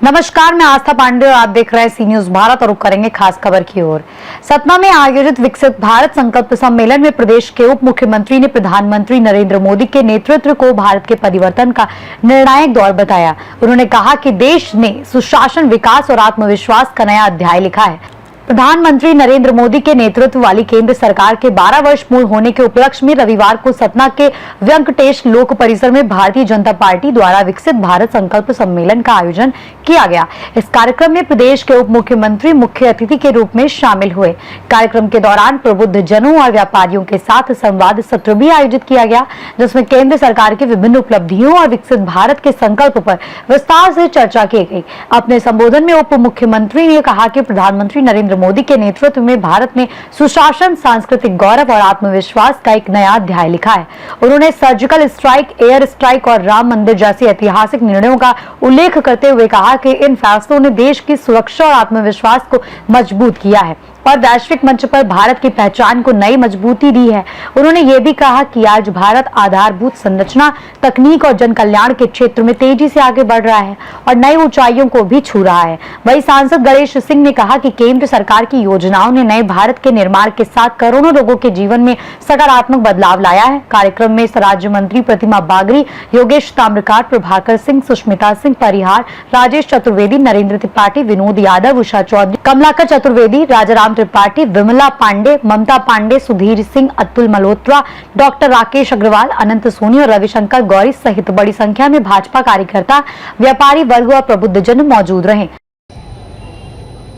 नमस्कार, मैं आस्था पांडे और आप देख रहे हैं सी न्यूज भारत और रुक करेंगे खास खबर की ओर। सतना में आयोजित विकसित भारत संकल्प सम्मेलन में प्रदेश के उप मुख्यमंत्री ने प्रधानमंत्री नरेंद्र मोदी के नेतृत्व को भारत के परिवर्तन का निर्णायक दौर बताया। उन्होंने कहा कि देश ने सुशासन, विकास और आत्मविश्वास का नया अध्याय लिखा है। प्रधानमंत्री नरेंद्र मोदी के नेतृत्व वाली केंद्र सरकार के 12 वर्ष पूर्ण होने के उपलक्ष्य में रविवार को सतना के वेंकटेश लोक परिसर में भारतीय जनता पार्टी द्वारा विकसित भारत संकल्प सम्मेलन का आयोजन किया गया। इस कार्यक्रम में प्रदेश के उप मुख्यमंत्री मुख्य अतिथि के रूप में शामिल हुए। कार्यक्रम के दौरान प्रबुद्ध जनों और व्यापारियों के साथ संवाद सत्र भी आयोजित किया गया, जिसमें केंद्र सरकार की विभिन्न उपलब्धियों और विकसित भारत के संकल्प पर विस्तार से चर्चा की गई। अपने संबोधन में उप मुख्यमंत्री ने कहा कि प्रधानमंत्री नरेंद्र मोदी के नेतृत्व में भारत ने सुशासन, सांस्कृतिक गौरव और आत्मविश्वास का एक नया अध्याय लिखा है। उन्होंने सर्जिकल स्ट्राइक, एयर स्ट्राइक और राम मंदिर जैसे ऐतिहासिक निर्णयों का उल्लेख करते हुए कहा कि इन फैसलों ने देश की सुरक्षा और आत्मविश्वास को मजबूत किया है और वैश्विक मंच पर भारत की पहचान को नई मजबूती दी है। उन्होंने ये भी कहा कि आज भारत आधारभूत संरचना, तकनीक और जन कल्याण के क्षेत्र में तेजी से आगे बढ़ रहा है और नई ऊंचाइयों को भी छू रहा है। वहीं सांसद गणेश सिंह ने कहा कि केंद्र सरकार की योजनाओं ने नए भारत के निर्माण के साथ करोड़ों लोगों के जीवन में सकारात्मक बदलाव लाया है। कार्यक्रम में राज्य मंत्री प्रतिमा बागरी, योगेश ताम्रकार, प्रभाकर सिंह, सुष्मिता सिंह परिहार, राजेश चतुर्वेदी, नरेंद्र त्रिपाठी, विनोद यादव, उषा चौधरी, कमलाकर चतुर्वेदी, राजाराम त्रिपाठी, विमला पांडे, ममता पांडे, सुधीर सिंह, अतुल मल्होत्रा, डॉक्टर राकेश अग्रवाल, अनंत सोनी और रविशंकर गौरी सहित बड़ी संख्या में भाजपा कार्यकर्ता, व्यापारी वर्ग और प्रबुद्ध जन मौजूद रहे।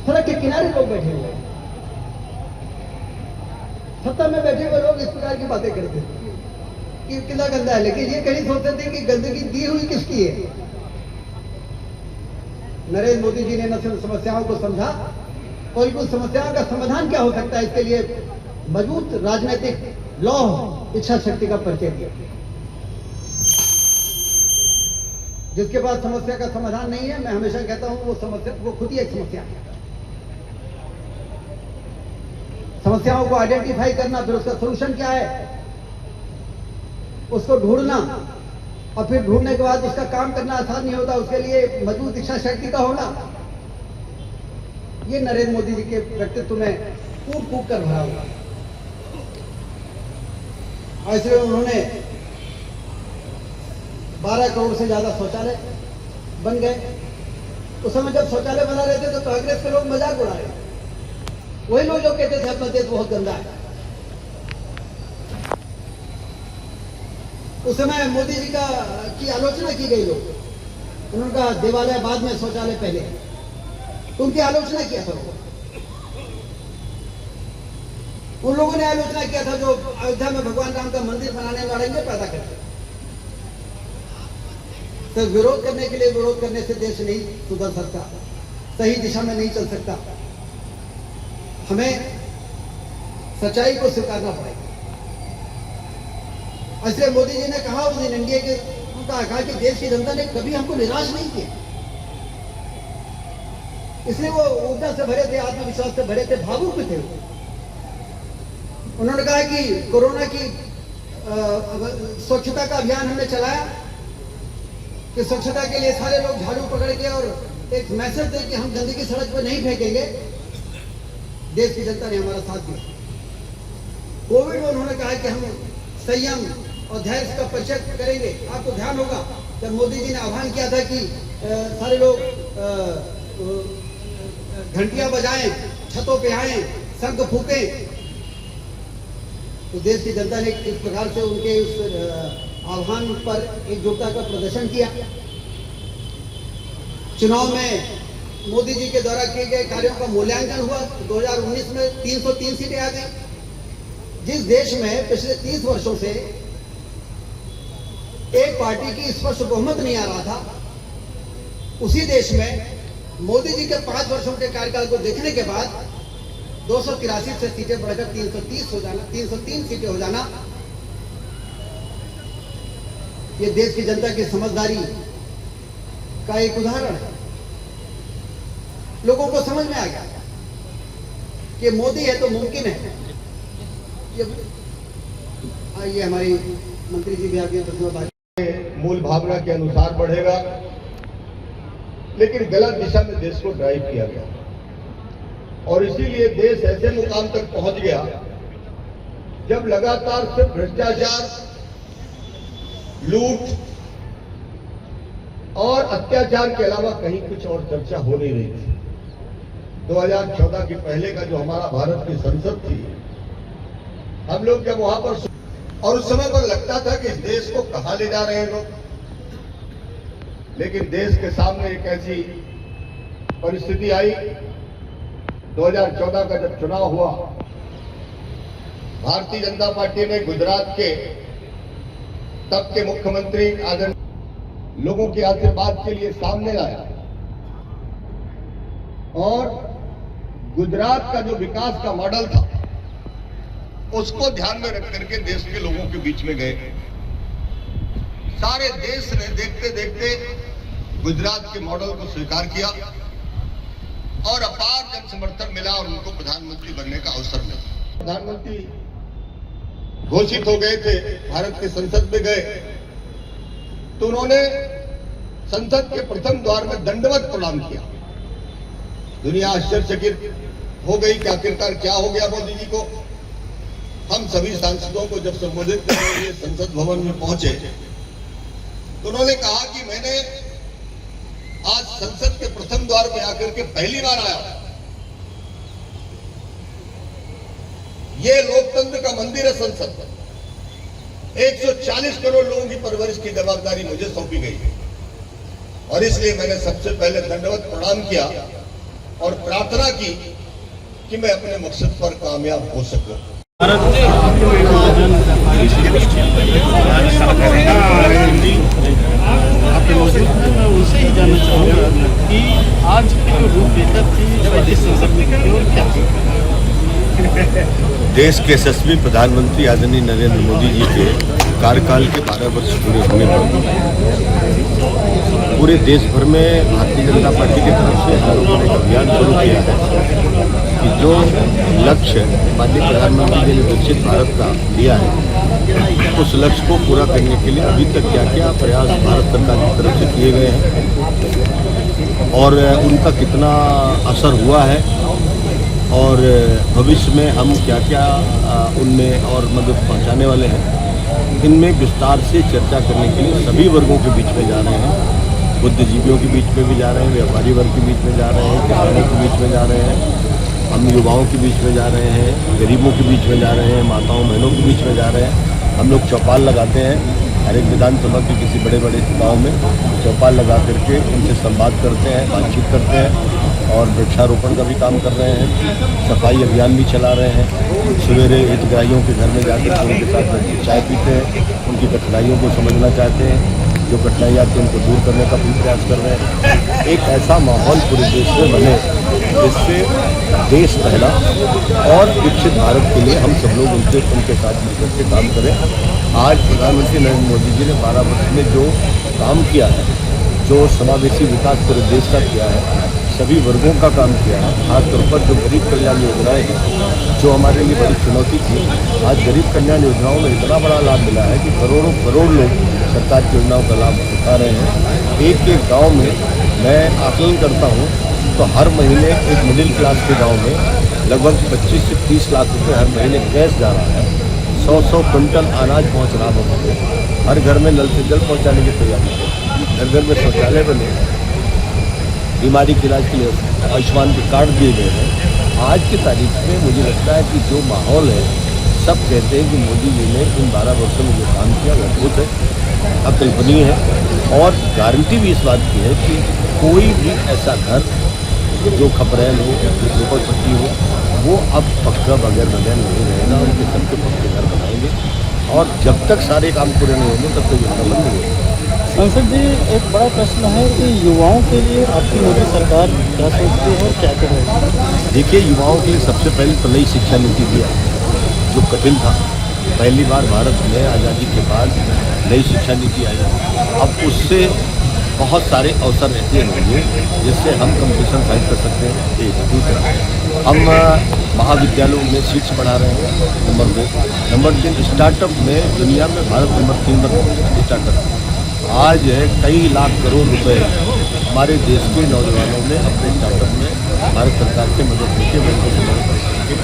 सड़क के किनारे लोग बैठे हुए, सत्ता में बैठे हुए लोग इस प्रकार की बातें करते हैं कि कितना गंदा है, लेकिन ये कहीं सोचते थे कि गंदगी दी हुई किसकी है। नरेंद्र मोदी जी ने न सिर्फ समस्याओं को समझा, कोई कुछ समस्याओं का समाधान क्या हो सकता है, इसके लिए मजबूत राजनीतिक लौह, इच्छा शक्ति का परिचय दिया। जिसके पास समस्या का समाधान नहीं है, मैं हमेशा कहता हूं वो खुद ही एक समस्या है। समस्याओं को आइडेंटिफाई करना, फिर उसका सोल्यूशन क्या है उसको ढूंढना, और फिर ढूंढने के बाद उसका काम करना आसान नहीं होता, उसके लिए मजबूत इच्छा शक्ति का होना। ये नरेंद्र मोदी जी के व्यक्तित्व में कूट कूट कर भरा हुआ। ऐसे उन्होंने 12 करोड़ से ज्यादा शौचालय बन गए। उस समय जब शौचालय बना रहे थे तो कांग्रेस के लोग मजाक उड़ा रहे थे। वही लोग जो कहते थे अपना देश बहुत गंदा है। उस समय मोदी जी की आलोचना की गई। लोग उन्होंने कहा देवालय बाद में, शौचालय पहले। तो उनकी आलोचना किया था। उन लोगों ने आलोचना किया था जो अयोध्या में भगवान राम का मंदिर बनाने में अड़ंगे पैदा करते। तो विरोध करने के लिए विरोध करने से देश नहीं सुधर सकता, सही दिशा में नहीं चल सकता। हमें सच्चाई को स्वीकारना पड़ेगा। इसलिए मोदी जी ने कहा उस दिन एनडीए के कहा कि देश की जनता ने कभी हमको निराश नहीं किया, इसलिए वो ऊर्जा से भरे थे, आत्मविश्वास से भरे थे, भावुक भी थे। उन्होंने कहा कि कोरोना की स्वच्छता का अभियान हमने चलाया कि स्वच्छता के लिए सारे लोग झाड़ू पकड़ के और एक मैसेज दे कि हम गंदगी सड़क पर नहीं फेंकेंगे। देश की जनता ने हमारा साथ दिया। कोविड में उन्होंने कहा कि हम संयम और धैर्य का परिचय करेंगे। आपको ध्यान होगा जब मोदी जी ने आह्वान किया था कि सारे लोग घंटियां बजाएं, छतों पे आए, शंख फूकें, तो देश की जनता ने इस प्रकार से उनके उस आह्वान पर एकजुटता का प्रदर्शन किया। चुनाव में मोदी जी के द्वारा किए गए कार्यों का मूल्यांकन हुआ। 2019 में 303 सीटें आ गई। जिस देश में पिछले 30 वर्षों से एक पार्टी की स्पष्ट बहुमत नहीं आ रहा था, उसी देश में मोदी जी के 5 वर्षों के कार्यकाल को देखने के बाद 283 से सीटें बढ़कर 330 हो जाना, 303 सीटें हो जाना, ये देश की जनता की समझदारी का एक उदाहरण है। लोगों को समझ में आ गया कि मोदी है तो मुमकिन है। ये हमारी मंत्री जी भी आगे मूल भावना के अनुसार बढ़ेगा। लेकिन गलत दिशा में देश को ड्राइव किया गया और इसीलिए देश ऐसे मुकाम तक पहुंच गया जब लगातार सिर्फ भ्रष्टाचार, लूट और अत्याचार के अलावा कहीं कुछ और चर्चा हो नहीं रही थी। 2014 के पहले का जो हमारा भारत की संसद थी, हम लोग जब वहां पर और उस समय पर लगता था कि इस देश को कहां ले जा रहे हैं लोग, लेकिन देश के सामने एक ऐसी परिस्थिति आई 2014 का जब चुनाव हुआ, भारतीय जनता पार्टी ने गुजरात के तब के मुख्यमंत्री आदरणीय लोगों के आशीर्वाद के लिए सामने लाया और गुजरात का जो विकास का मॉडल था उसको ध्यान में रख करके देश के लोगों के बीच में गए। सारे देश ने देखते देखते गुजरात के मॉडल को स्वीकार किया और अपार जन समर्थन मिला और उनको प्रधानमंत्री बनने का अवसर मिला। प्रधानमंत्री घोषित हो गए थे, भारत के संसद में गए तो उन्होंने संसद के प्रथम द्वार में दंडवत प्रणाम किया। दुनिया आश्चर्यचकित हो गई कि आखिरकार क्या हो गया मोदी जी को। हम सभी सांसदों को जब संबोधित करने के लिए संसद भवन में पहुंचे तो उन्होंने कहा कि मैंने आज संसद के प्रथम द्वार में आकर के पहली बार आया। ये लोकतंत्र का मंदिर है संसद। 140 करोड़ लोगों की परवरिश की जवाबदारी मुझे सौंपी गई है और इसलिए मैंने सबसे पहले दंडवत प्रणाम किया और प्रार्थना की कि मैं अपने मकसद पर कामयाब हो सकूं। भारत ने आपको एक विजन आपके मौजूद है। मैं उनसे ही जानना चाहूँगा कि आज की जो रूपरेखा थी इस संसद में की और क्या देश के यशस्वी प्रधानमंत्री आदरणीय नरेंद्र मोदी जी के कार्यकाल के 12 वर्ष पूरे होने पर पूरे देश भर में भारतीय जनता पार्टी की तरफ से हम लोगों ने एक अभियान शुरू किया है कि जो लक्ष्य माननीय प्रधानमंत्री जी ने विकसित भारत का लिया है उस लक्ष्य को पूरा करने के लिए अभी तक क्या क्या प्रयास भारत सरकार की तरफ से किए गए हैं और उनका कितना असर हुआ है और भविष्य में हम क्या क्या उनमें और मदद पहुंचाने वाले हैं, इनमें विस्तार से चर्चा करने के लिए सभी वर्गों के बीच में जा रहे हैं। बुद्धिजीवियों के बीच में भी जा रहे हैं, व्यापारी वर्ग के बीच में जा रहे हैं, किसानों के बीच में जा रहे हैं, हम युवाओं के बीच में जा रहे हैं, गरीबों के बीच में जा रहे हैं, माताओं बहनों के बीच में जा रहे हैं। हम लोग चौपाल लगाते हैं हर एक विधानसभा के किसी बड़े बड़े गाँव में चौपाल लगा करके उनसे संवाद करते हैं, बातचीत करते हैं और वृक्षारोपण का भी काम कर रहे हैं। सफाई अभियान भी चला रहे हैं। सवेरे हितग्राहियों के घर में जाकर उनके साथ बैठकर चाय पीते हैं, उनकी कठिनाइयों को समझना चाहते हैं, जो कठिनाइयाँ आती हैं उनको दूर करने का भी प्रयास कर रहे हैं। एक ऐसा माहौल पूरे देश में बने जिससे देश पहला और विकसित भारत के लिए हम सब लोग उनके साथ मिलकर के काम करें। आज प्रधानमंत्री नरेंद्र मोदी जी ने 12 वर्ष में जो काम किया है, जो समावेशी विकास पूरे देश का किया है, सभी वर्गों का काम किया है, खासतौर पर जो गरीब कल्याण योजनाएं हैं जो हमारे लिए बड़ी चुनौती थी, आज गरीब कल्याण योजनाओं में इतना बड़ा लाभ मिला है कि करोड़ों करोड़ लोग सरकार की योजनाओं का लाभ उठा रहे हैं। एक एक गाँव में मैं आकलन करता हूँ तो हर महीने एक मिडिल क्लास के गाँव में लगभग 25 से 30 लाख रुपये हर महीने गैस जा रहा है। 100 क्विंटल अनाज पहुँच रहा है। हर घर में नल से जल पहुँचाने की तैयारी है। घर घर में शौचालय बने, बीमारी के इलाज के लिए आयुष्मान के कार्ड दिए गए हैं। आज की तारीख में मुझे लगता है कि जो माहौल है, सब कहते हैं कि मोदी जी ने इन 12 वर्षों में जो काम किया वो अद्भुत है, अकल्पनीय है और गारंटी भी इस बात की है कि कोई भी ऐसा घर जो खपरेल हो, जो झोपड़पट्टी हो, वो अब पक्का बगैर नहीं रहेगा। उनके सबके पक्के घर बनाएंगे और जब तक सारे काम पूरे नहीं होंगे तब तक योजना बंद नहीं होगी। संसद जी, एक बड़ा प्रश्न है कि युवाओं के लिए आपकी मोदी सरकार क्या सोचती है और क्या कर रही है? देखिए, युवाओं के लिए सबसे पहले तो नई शिक्षा नीति दिया जो कठिन था। पहली बार भारत में आज़ादी के बाद नई शिक्षा नीति आई। अब उससे बहुत सारे अवसर ऐसे होंगे जिससे हम कंपटीशन फाइट कर सकते हैं। एक दूसरा, हम महाविद्यालयों में सीट्स बढ़ा रहे हैं। नंबर 2, नंबर 3, स्टार्टअप में दुनिया में भारत नंबर 3 पर स्टार्टअप आज है। कई लाख करोड़ रुपए हमारे देश के नौजवानों ने अपने स्टार्टअप में भारत सरकार से मदद लेके बैंकों से मदद लेके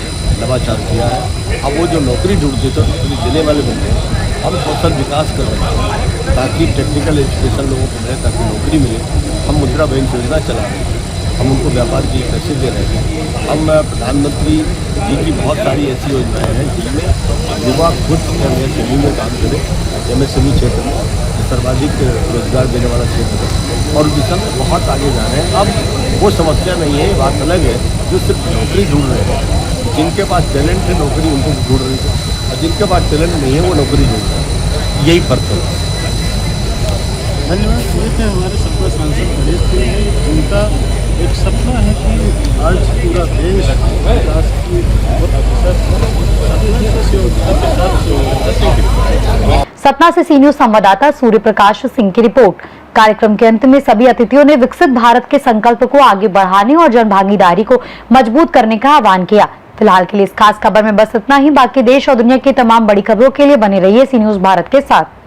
नवाचार किया है। अब वो जो नौकरी ढूंढते थे नौकरी देने वाले बंदे हम कौशल विकास कर रहे हैं ताकि टेक्निकल एजुकेशन लोगों को मिले, ताकि नौकरी मिले। हम मुद्रा बैंक योजना चला रहे हैं, हम उनको व्यापार के लिए पैसे दे रहे हैं। हम प्रधानमंत्री जी की बहुत सारी ऐसी योजनाएं हैं जिसमें युवा खुद एमएसएमई में काम करें, एमएसएमई क्षेत्र में सर्वाधिक रोजगार देने वाला क्षेत्र है और दिशा में बहुत आगे जा रहे हैं। अब वो समस्या नहीं है, बात अलग है जो सिर्फ नौकरी ढूंढ रहे हैं। जिनके पास टैलेंट है नौकरी उनको ढूंढ रही है और जिनके पास टैलेंट नहीं है वो नौकरी ढूंढ रहे हैं, यही फर्क है। धन्यवाद। ये थे हमारे सपा सांसद गणेश जी, जिनका एक सपना है कि आज पूरा देश विकास की सतना से सी न्यूज संवाददाता सूर्य प्रकाश सिंह की रिपोर्ट। कार्यक्रम के अंत में सभी अतिथियों ने विकसित भारत के संकल्प को आगे बढ़ाने और जन भागीदारी को मजबूत करने का आह्वान किया। फिलहाल के लिए इस खास खबर में बस इतना ही। बाकी देश और दुनिया की तमाम बड़ी खबरों के लिए बने रहिए सी न्यूज भारत के साथ।